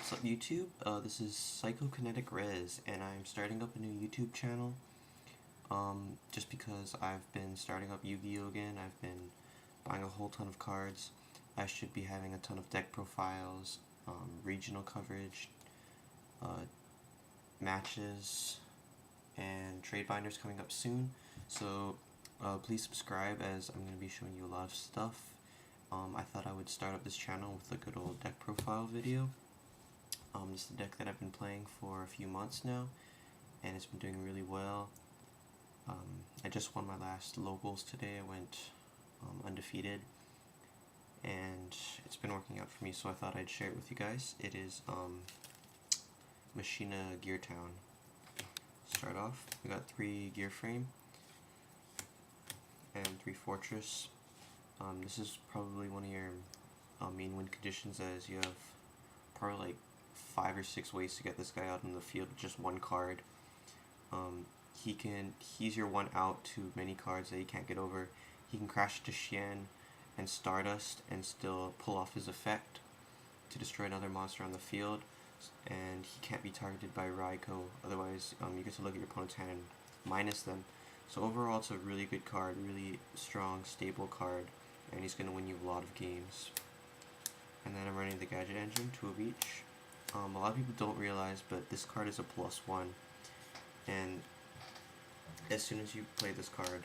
What's up YouTube? This is Psychokinetic Rez, and I'm starting up a new YouTube channel. Just because I've been starting up Yu-Gi-Oh! Again, I've been buying a whole ton of cards. I should be having a ton of deck profiles, regional coverage, matches, and trade binders coming up soon. So please subscribe, as I'm going to be showing you a lot of stuff. I thought I would start up this channel with a good old deck profile video. This is the deck that I've been playing for a few months now, and it's been doing really well. I just won my last locals today. I went undefeated, and it's been working out for me, so I thought I'd share it with you guys. It is Machina Geartown. Start off, we got 3 gear frame and 3 fortress. This is probably one of your main win conditions, as you have probably like 5 or 6 ways to get this guy out in the field with just one card. He's your one out to many cards that he can't get over. He can crash to Xian and Stardust and still pull off his effect to destroy another monster on the field, and he can't be targeted by Raikou, otherwise you get to look at your opponent's hand and minus them. So overall it's a really good card, really strong, stable card, and he's going to win you a lot of games. And then I'm running the Gadget Engine, 2 of each. A lot of people don't realize, but this card is a +1, and as soon as you play this card,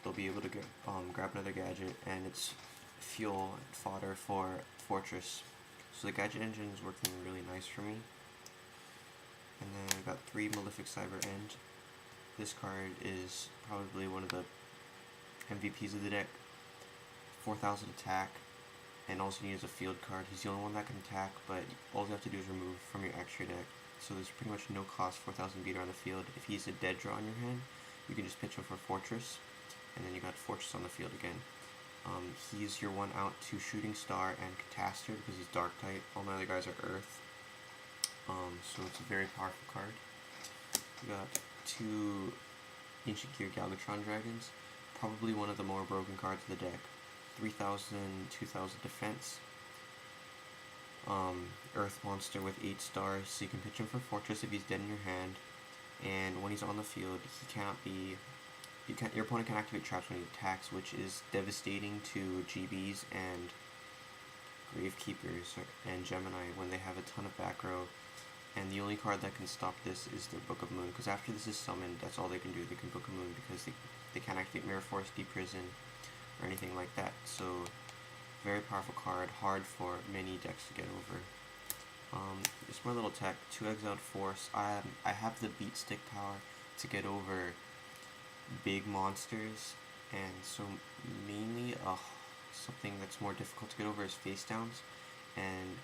they'll be able to grab another gadget, and it's fuel and fodder for Fortress. So the Gadget Engine is working really nice for me. And then I got 3 Malefic Cyber End. This card is probably one of the MVPs of the deck. 4,000 attack, and all you need is a field card. He's the only one that can attack, but all you have to do is remove from your extra deck. So there's pretty much no cost 4,000 beater on the field. If he's a dead draw in your hand, you can just pitch him for Fortress, and then you got Fortress on the field again. He's your one out to Shooting Star and Catastor because he's Dark type. All my other guys are Earth. So it's a very powerful card. We got 2 Ancient Gear Galvatron Dragons, probably one of the more broken cards of the deck. 3,000, 2,000 defense. Earth monster with 8 stars, so you can pitch him for Fortress if he's dead in your hand. And when he's on the field, your opponent can activate traps when he attacks, which is devastating to GBs and Gravekeepers and Gemini when they have a ton of back row. And the only card that can stop this is the Book of Moon, because after this is summoned, that's all they can do. They can Book of Moon because they can't activate Mirror Force, Deprison, or anything like that. So very powerful card, hard for many decks to get over. Just my little tech, 2 Exiled Force. I have the beat stick power to get over big monsters, and so mainly something that's more difficult to get over is face downs, and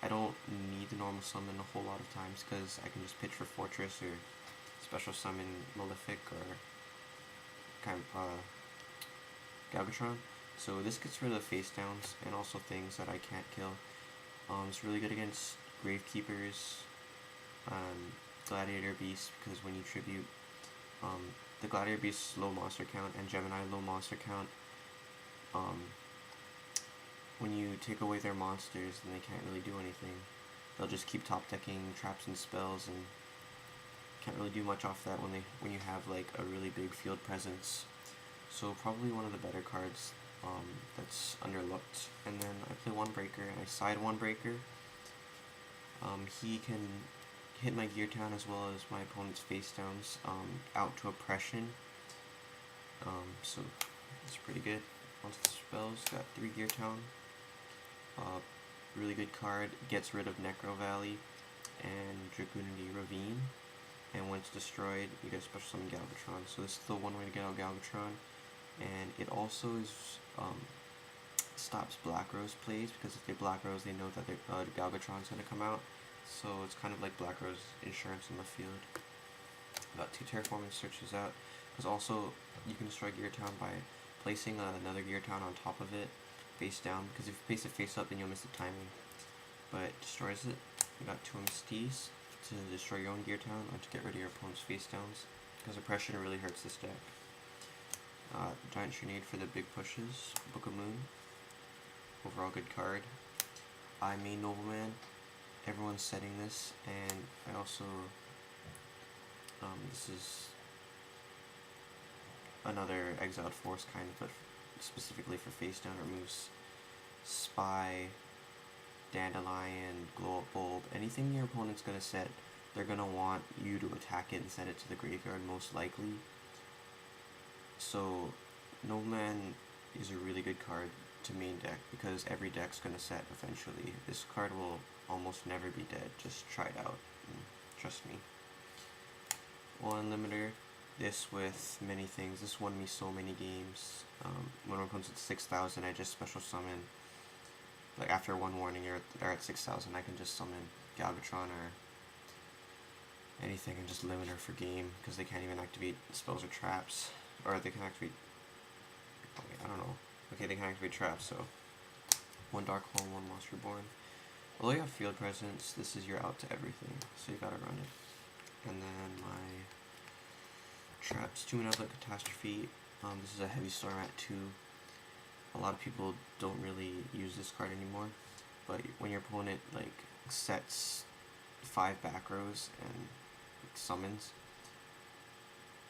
I don't need the normal summon a whole lot of times because I can just pitch for Fortress or special summon Malefic or kind of Galvatron. So this gets rid of face downs and also things that I can't kill. It's really good against Gravekeepers, Gladiator Beast, because when you tribute the Gladiator Beast's low monster count and Gemini low monster count, when you take away their monsters, then they can't really do anything. They'll just keep top decking traps and spells, and can't really do much off that when you have like a really big field presence. So probably one of the better cards that's underlooked. And then I play one breaker and I side one breaker. He can hit my Geartown as well as my opponent's face downs out to Oppression. So it's pretty good. Onto the spells, got 3 Geartown. Really good card, gets rid of Necro Valley and Dragoonity Ravine. And when it's destroyed, you get special summon Galvatron. So this is the one way to get out Galvatron. And it also is, stops Black Rose plays, because if they Black Rose, they know that Galvatron's going to come out. So it's kind of like Black Rose insurance in the field. Got 2 Terraforming Searches out, because also you can destroy Geartown by placing another Geartown on top of it, face down, because if you place it face up, then you'll miss the timing. But it destroys it. You got 2 Mysties to destroy your own Geartown or to get rid of your opponent's face downs, because Oppression really hurts this deck. Giant Grenade for the big pushes. Book of Moon. Overall good card. I main Nobleman, everyone's setting this, and I also, this is another Exiled Force kind of, but specifically for face down, removes Spy, Dandelion, Glow Up Bulb, anything your opponent's going to set, they're going to want you to attack it and send it to the graveyard most likely. So Nobleman is a really good card to main deck because every deck's going to set eventually. This card will almost never be dead, just try it out, trust me. One limiter, this with many things, this won me so many games. When it comes to 6,000, I just special summon, like after one warning you're at 6,000, I can just summon Galvatron or anything and just limit her for game, because they can't even activate spells or traps, or they can activate, okay, I don't know, okay, they can activate traps, so one Dark Hole, one Monster Born. Although you have field presence, this is your out to everything, so you gotta run it. And then my traps, 2 mana like Catastrophe. This is a Heavy Storm at 2. A lot of people don't really use this card anymore, but when your opponent like sets 5 back rows and summons,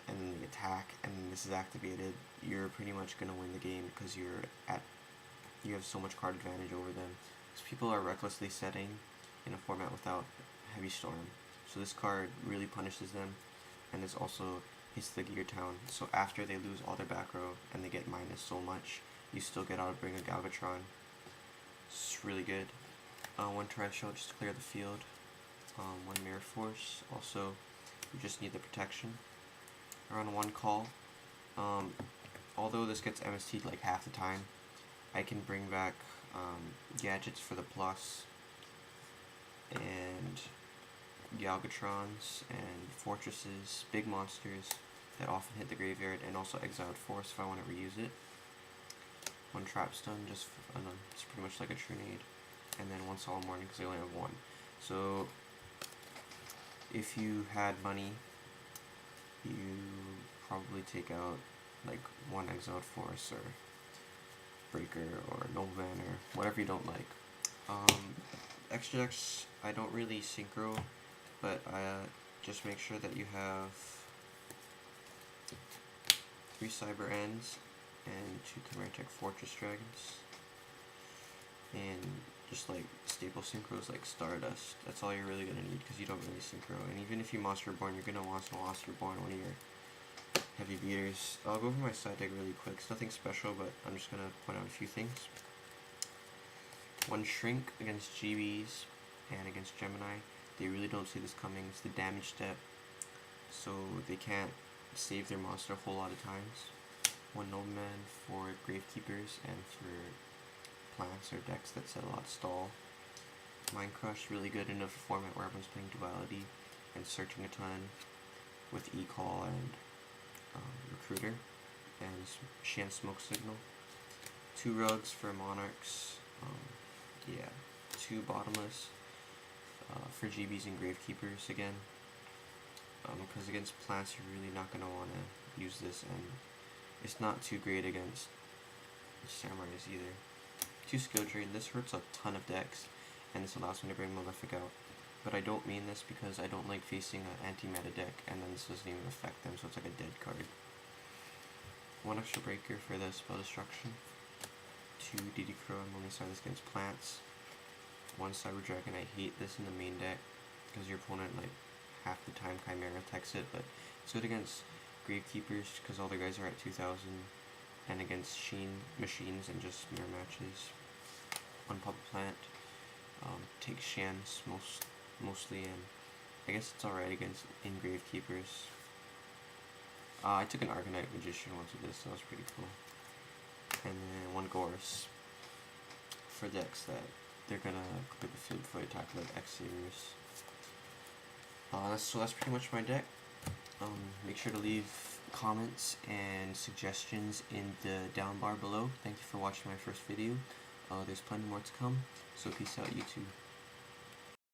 and then they attack, and this is activated, you're pretty much gonna win the game because you have so much card advantage over them. Because people are recklessly setting in a format without Heavy Storm, so this card really punishes them, and this also hits the Geartown. So after they lose all their back row and they get minus so much, you still get out to bring a Galvatron. It's really good. One Torrential Shell just to clear the field. One Mirror Force. Also, you just need the protection. Around one call. Although this gets MST'd like half the time, I can bring back gadgets for the plus, and Galvatrons and fortresses, big monsters that often hit the graveyard, and also Exiled Force if I want to reuse it. One Trap Stun, just it's pretty much like a Trinade, and then one Solemn Warning because I only have one. So if you had money, you probably take out like one Exiled Force or Breaker or Nobleman or whatever you don't like. Extra decks, I don't really synchro, but just make sure that you have 3 Cyber Ends and 2 Chimeric Fortress Dragons, and just like staple synchros like Stardust. That's all you're really gonna need because you don't really synchro. And even if you Monster Born, you're gonna want some Monster Born, one of your heavy beaters. I'll go over my side deck really quick. It's nothing special, but I'm just gonna point out a few things. One Shrink against GBs and against Gemini. They really don't see this coming. It's the damage step, so they can't save their monster a whole lot of times. One Nobleman for Gravekeepers and for plants or decks that set a lot of stall. Mind Crush, really good in a format where everyone's playing Duality and searching a ton with E-Call and Recruiter, and Shan Smoke Signal. 2 Rugs for Monarchs, 2 Bottomless for GBs and Gravekeepers again, because against plants you're really not going to want to use this, and it's not too great against Samurais either. 2 Skill Drain, this hurts a ton of decks, and this allows me to bring Malefic out. But I don't mean this because I don't like facing an anti-meta deck, and then this doesn't even affect them, so it's like a dead card. 1 Extra Breaker for the Spell Destruction. 2 DD Crow, I'm only sorry this against plants. 1 Cyber Dragon, I hate this in the main deck, because your opponent, like, half the time Chimera attacks it, but it's good against Gravekeepers, because all the guys are at 2,000, and against machines and just mirror matches. 1 Puppet Plant, takes Shans mostly, and I guess it's alright against Gravekeepers. I took an Arcanite Magician once with this, so that was pretty cool. And then 1 Gorse for decks that they're gonna clear the field before they attack, like X-Savers. So that's pretty much my deck. Make sure to leave comments and suggestions in the down bar below. Thank you for watching my first video. There's plenty more to come, so peace out, YouTube.